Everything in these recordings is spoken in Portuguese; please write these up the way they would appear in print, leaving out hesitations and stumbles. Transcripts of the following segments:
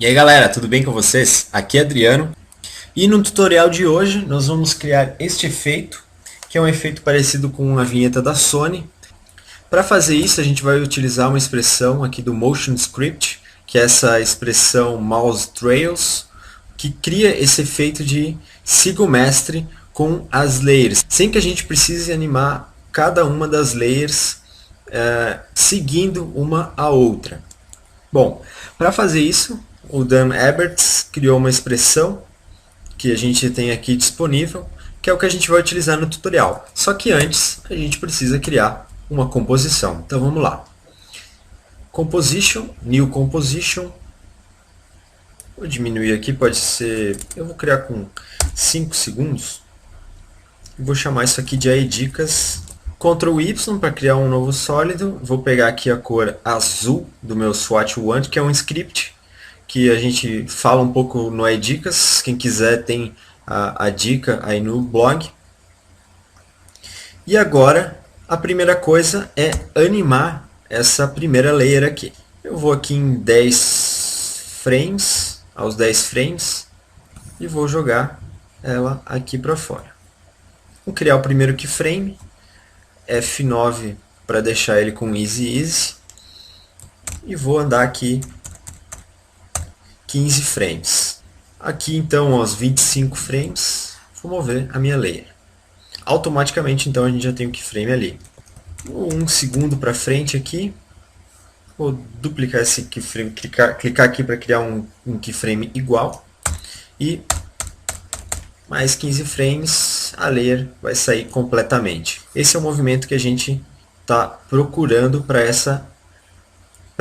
E aí galera, tudo bem com vocês? Aqui é Adriano e no tutorial de hoje nós vamos criar este efeito, que é um efeito parecido com a vinheta da Sony. Para fazer isso a gente vai utilizar uma expressão aqui do Motion Script, que é essa expressão Mouse Trails, que cria esse efeito de siga o mestre com as layers, sem que a gente precise animar cada uma das layers seguindo uma a outra. Bom, para fazer isso, o Dan Eberts criou uma expressão que a gente tem aqui disponível, que é o que a gente vai utilizar no tutorial. Só que antes, a gente precisa criar uma composição. Então vamos lá. Composition, New Composition. Vou diminuir aqui, pode ser... Eu vou criar com 5 segundos. E vou chamar isso aqui de AI Dicas. Ctrl Y para criar um novo sólido. Vou pegar aqui a cor azul do meu Swatch Want, que é um script que a gente fala um pouco no AI Dicas. Quem quiser tem a dica aí no blog. E agora a primeira coisa é animar essa primeira layer aqui. Eu vou aqui em 10 frames, aos 10 frames, e vou jogar ela aqui para fora. Vou criar o primeiro keyframe. F9 para deixar ele com Easy. E vou andar aqui 15 frames. Aqui então aos 25 frames, vou mover a minha layer. Automaticamente então a gente já tem o keyframe ali. Um segundo para frente aqui, vou duplicar esse keyframe, clicar aqui para criar um keyframe igual. E mais 15 frames, a layer vai sair completamente. Esse é o movimento que a gente está procurando para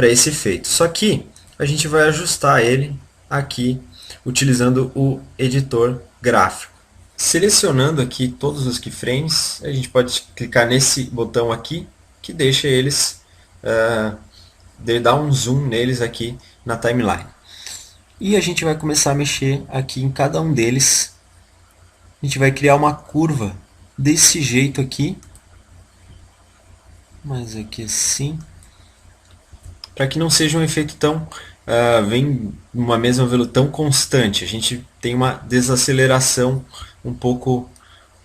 esse efeito. Só que a gente vai ajustar ele aqui utilizando o editor gráfico. Selecionando aqui todos os keyframes, a gente pode clicar nesse botão aqui, que deixa eles, dá um zoom neles aqui na timeline. E a gente vai começar a mexer aqui em cada um deles. A gente vai criar uma curva desse jeito aqui, mas aqui assim, para que não seja um efeito tão vem uma mesma velocidade tão constante. A gente tem uma desaceleração um pouco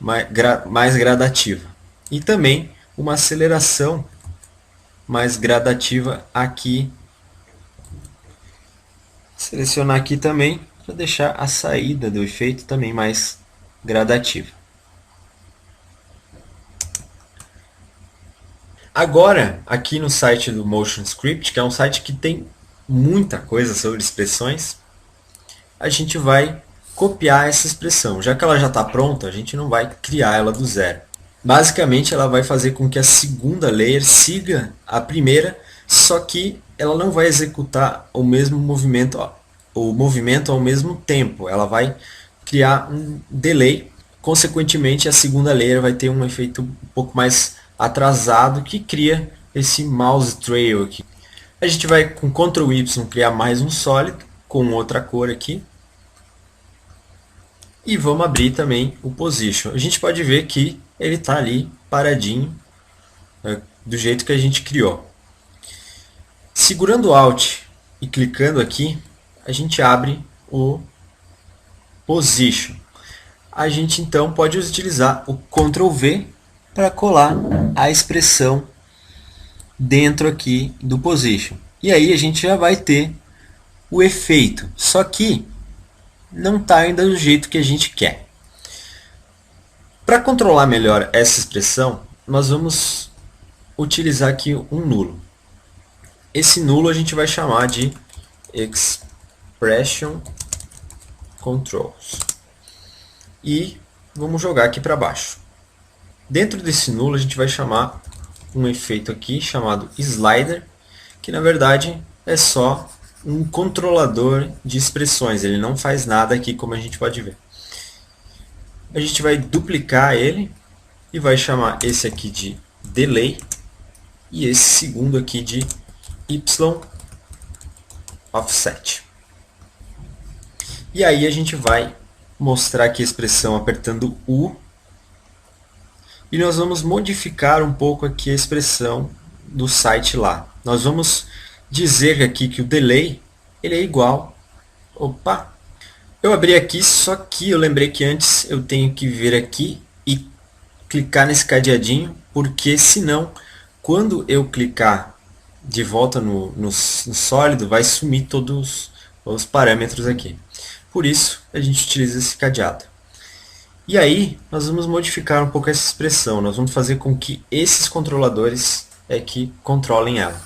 mais gradativa e também uma aceleração mais gradativa aqui. Selecionar aqui também para deixar a saída do efeito também mais gradativa. Agora, aqui no site do Motion Script, que é um site que tem muita coisa sobre expressões, a gente vai copiar essa expressão. Já que ela já está pronta, a gente não vai criar ela do zero. Basicamente, ela vai fazer com que a segunda layer siga a primeira, só que ela não vai executar o mesmo movimento, o movimento ao mesmo tempo. Ela vai criar um delay, consequentemente a segunda layer vai ter um efeito um pouco mais atrasado que cria esse mouse trail aqui. A gente vai com Ctrl Y criar mais um sólido com outra cor aqui e vamos abrir também o Position. A gente pode ver que ele está ali paradinho do jeito que a gente criou. Segurando o Alt e clicando aqui, a gente abre o Position. A gente então pode utilizar o Ctrl V para colar a expressão dentro aqui do Position. E aí a gente já vai ter o efeito, só que não está ainda do jeito que a gente quer. Para controlar melhor essa expressão, nós vamos utilizar aqui um nulo. Esse nulo a gente vai chamar de Expression Controls. E vamos jogar aqui para baixo. Dentro desse nulo a gente vai chamar um efeito aqui chamado Slider, que na verdade é só um controlador de expressões. Ele não faz nada aqui, como a gente pode ver. A gente vai duplicar ele e vai chamar esse aqui de Delay e esse segundo aqui de Y Offset. E aí a gente vai mostrar aqui a expressão apertando U e nós vamos modificar um pouco aqui a expressão do site lá. Nós vamos dizer aqui que o delay ele é igual Opa! Eu abri aqui, só que eu lembrei que antes eu tenho que vir aqui e clicar nesse cadeadinho, porque senão, quando eu clicar de volta no sólido, vai sumir todos os parâmetros aqui. Por isso, a gente utiliza esse cadeado. E aí, nós vamos modificar um pouco essa expressão. Nós vamos fazer com que esses controladores que controlem ela.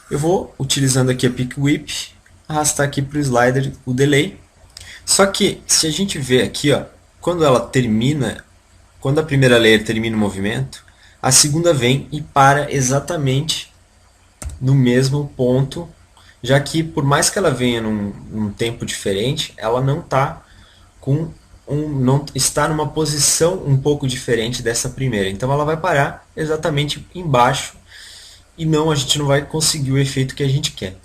Eu vou, utilizando aqui a Pick Whip, arrastar aqui para o slider o delay. Só que, se a gente vê aqui, ó, quando ela termina, quando a primeira layer termina o movimento, a segunda vem e para exatamente no mesmo ponto, já que por mais que ela venha num tempo diferente, ela não está não está numa posição um pouco diferente dessa primeira. Então ela vai parar exatamente embaixo e a gente não vai conseguir o efeito que a gente quer.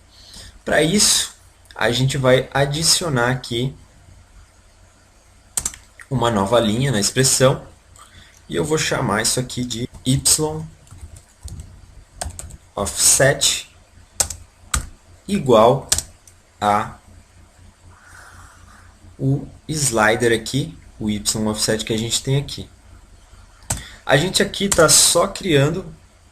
Para isso, a gente vai adicionar aqui uma nova linha na expressão e eu vou chamar isso aqui de y offset igual a o slider aqui, o y offset que a gente tem aqui. A gente aqui está só criando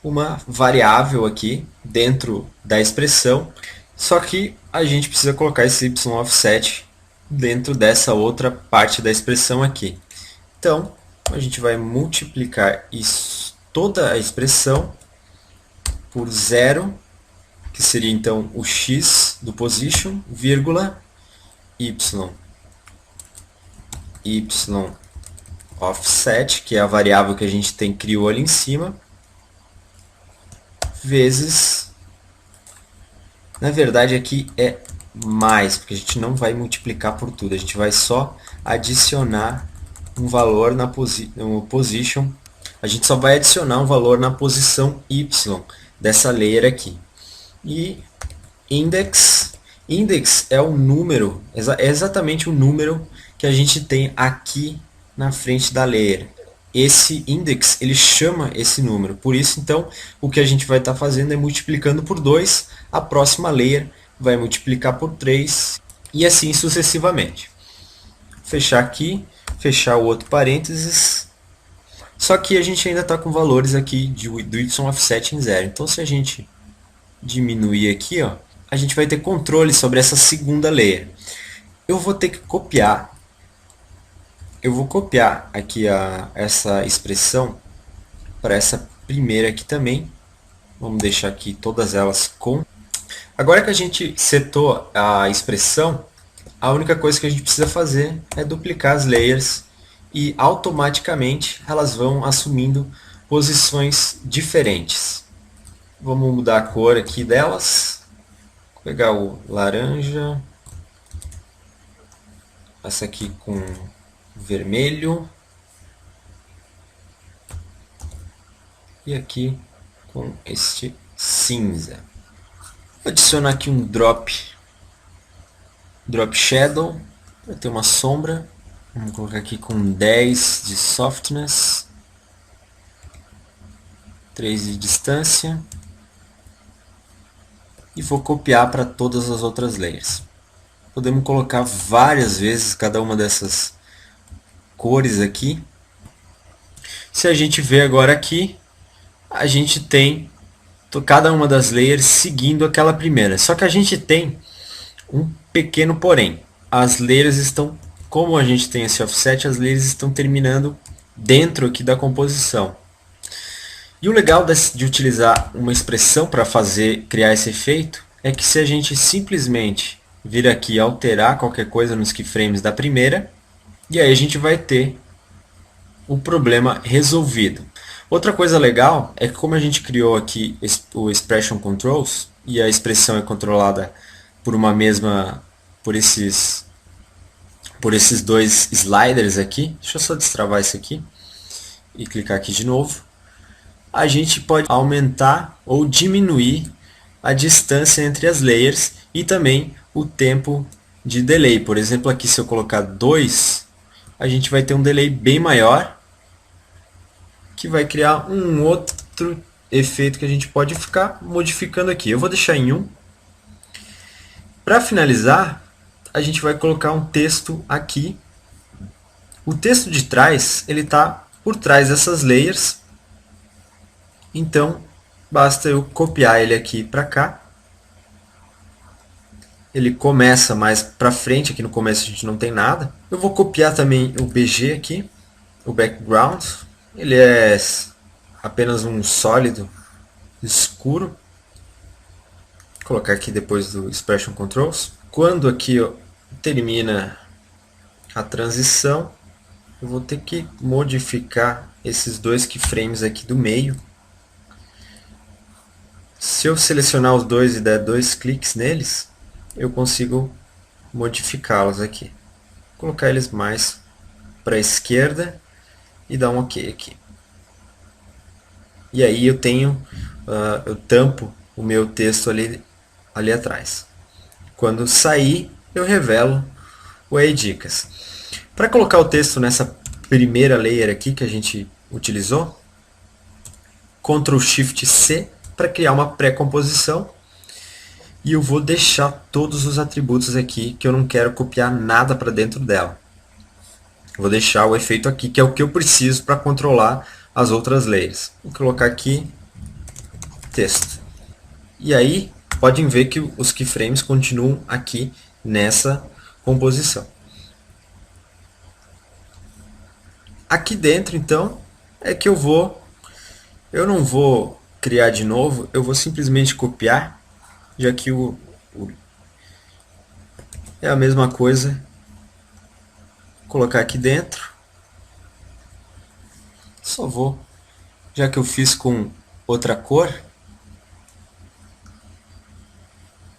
uma variável aqui dentro da expressão, só que a gente precisa colocar esse y offset dentro dessa outra parte da expressão aqui. Então, a gente vai multiplicar isso, toda a expressão por 0, que seria então o x do position, vírgula, y offset, que é a variável que a gente criou ali em cima, vezes, na verdade aqui é mais, porque a gente não vai multiplicar por tudo, a gente vai só adicionar um valor no position, a gente só vai adicionar um valor na posição y dessa layer aqui. E index é o número, é exatamente o número que a gente tem aqui na frente da layer. Esse index, ele chama esse número. Por isso, então, o que a gente vai estar fazendo é multiplicando por 2, a próxima layer vai multiplicar por 3 e assim sucessivamente. Fechar aqui, fechar o outro parênteses. Só que a gente ainda está com valores aqui do y offset em 0. Então, se a gente diminuir aqui, ó, a gente vai ter controle sobre essa segunda layer. Eu vou ter que copiar. Eu vou copiar aqui essa expressão para essa primeira aqui também. Vamos deixar aqui todas elas com. Agora que a gente setou a expressão, a única coisa que a gente precisa fazer é duplicar as layers e automaticamente elas vão assumindo posições diferentes. Vamos mudar a cor aqui delas. Vou pegar o laranja. Essa aqui com vermelho. E aqui com este cinza. Vou adicionar aqui um drop shadow para ter uma sombra. Vamos colocar aqui com 10 de softness, 3 de distância. E vou copiar para todas as outras layers. Podemos colocar várias vezes cada uma dessas cores aqui. Se a gente ver agora aqui, a gente tem cada uma das layers seguindo aquela primeira. Só que a gente tem um pequeno porém. As layers estão, como a gente tem esse offset, as layers estão terminando dentro aqui da composição. E o legal de utilizar uma expressão para criar esse efeito é que se a gente simplesmente vir aqui e alterar qualquer coisa nos keyframes da primeira, e aí a gente vai ter o problema resolvido. Outra coisa legal é que como a gente criou aqui o Expression Controls, e a expressão é controlada por esses dois sliders aqui, deixa eu só destravar isso aqui, e clicar aqui de novo, a gente pode aumentar ou diminuir a distância entre as layers e também o tempo de delay. Por exemplo, aqui se eu colocar 2, a gente vai ter um delay bem maior, que vai criar um outro efeito que a gente pode ficar modificando aqui. Eu vou deixar em 1. Para finalizar, a gente vai colocar um texto aqui. O texto de trás, ele está por trás dessas layers. Então, basta eu copiar ele aqui para cá. Ele começa mais para frente, aqui no começo a gente não tem nada. Eu vou copiar também o BG aqui, o background. Ele é apenas um sólido escuro. Vou colocar aqui depois do Expression Controls. Quando aqui ó, termina a transição, eu vou ter que modificar esses dois keyframes aqui do meio. Se eu selecionar os dois e der 2 cliques neles, eu consigo modificá-los aqui. Vou colocar eles mais para a esquerda e dar um OK aqui. E aí eu tenho, eu tampo o meu texto ali atrás. Quando sair, eu revelo o AI Dicas. Para colocar o texto nessa primeira layer aqui que a gente utilizou, Ctrl Shift C para criar uma pré-composição. E eu vou deixar todos os atributos aqui, que eu não quero copiar nada para dentro dela. Vou deixar o efeito aqui, que é o que eu preciso para controlar as outras layers. Vou colocar aqui texto. E aí, podem ver que os keyframes continuam aqui nessa composição. Aqui dentro, então, é que eu não vou criar de novo, eu vou simplesmente copiar, já que é a mesma coisa, colocar aqui dentro. Só vou, já que eu fiz com outra cor,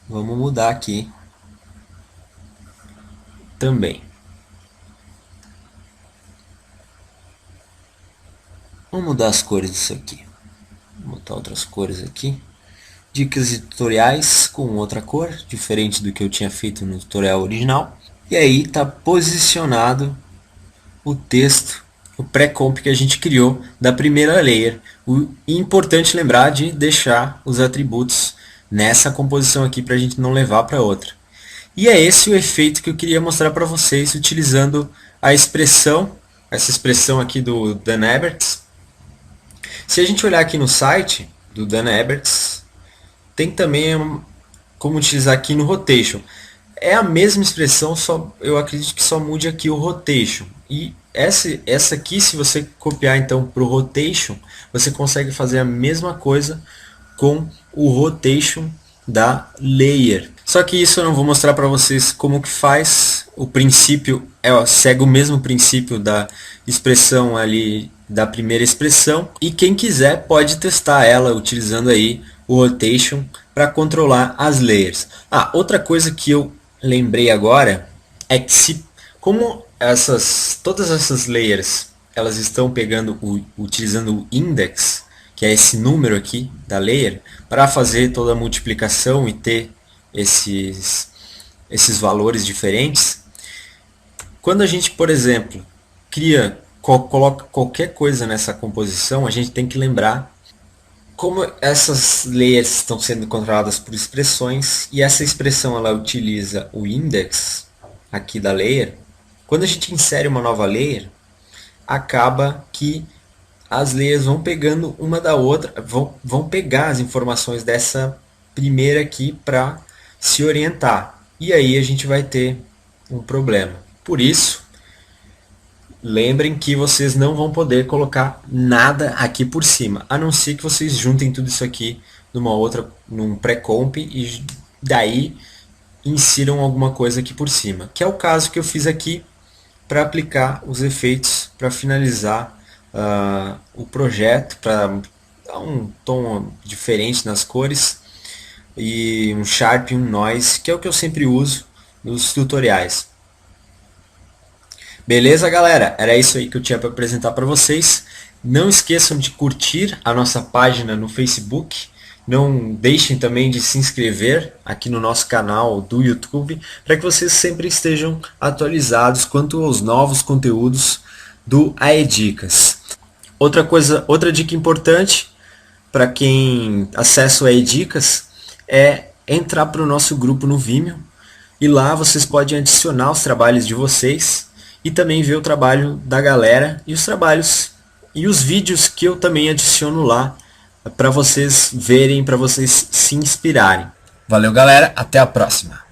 vamos mudar aqui também. Vamos mudar as cores disso aqui. Vou botar outras cores aqui. Dicas e tutoriais com outra cor, diferente do que eu tinha feito no tutorial original. E aí está posicionado o texto, o pré-comp que a gente criou da primeira layer. Importante lembrar de deixar os atributos nessa composição aqui para a gente não levar para outra. E é esse o efeito que eu queria mostrar para vocês utilizando a expressão, essa expressão aqui do Dan Eberts. Se a gente olhar aqui no site do Dan Eberts, tem também como utilizar aqui no Rotation. É a mesma expressão, só eu acredito que só mude aqui o Rotation. E essa aqui, se você copiar então para o Rotation, você consegue fazer a mesma coisa com o Rotation da Layer. Só que isso eu não vou mostrar para vocês como que faz. O princípio segue o mesmo princípio da expressão ali, da primeira expressão. E quem quiser pode testar ela utilizando aí o Rotation para controlar as layers. Outra coisa que eu lembrei agora é que como todas essas layers elas estão utilizando o index, que é esse número aqui da layer, para fazer toda a multiplicação e ter esses valores diferentes. Quando a gente, por exemplo, coloca qualquer coisa nessa composição, a gente tem que lembrar como essas layers estão sendo controladas por expressões, e essa expressão ela utiliza o index aqui da layer. Quando a gente insere uma nova layer, acaba que as layers vão pegando uma da outra, vão pegar as informações dessa primeira aqui para se orientar. E aí a gente vai ter um problema. Por isso, lembrem que vocês não vão poder colocar nada aqui por cima, a não ser que vocês juntem tudo isso aqui num pré-comp e daí insiram alguma coisa aqui por cima, que é o caso que eu fiz aqui para aplicar os efeitos, para finalizar o projeto, para dar um tom diferente nas cores e um sharp e um noise, que é o que eu sempre uso nos tutoriais. Beleza, galera? Era isso aí que eu tinha para apresentar para vocês. Não esqueçam de curtir a nossa página no Facebook. Não deixem também de se inscrever aqui no nosso canal do YouTube, para que vocês sempre estejam atualizados quanto aos novos conteúdos do AI Dicas. Outra dica importante para quem acessa o AI Dicas é entrar para o nosso grupo no Vimeo. E lá vocês podem adicionar os trabalhos de vocês e também ver o trabalho da galera e os trabalhos e os vídeos que eu também adiciono lá para vocês verem, para vocês se inspirarem. Valeu, galera, até a próxima.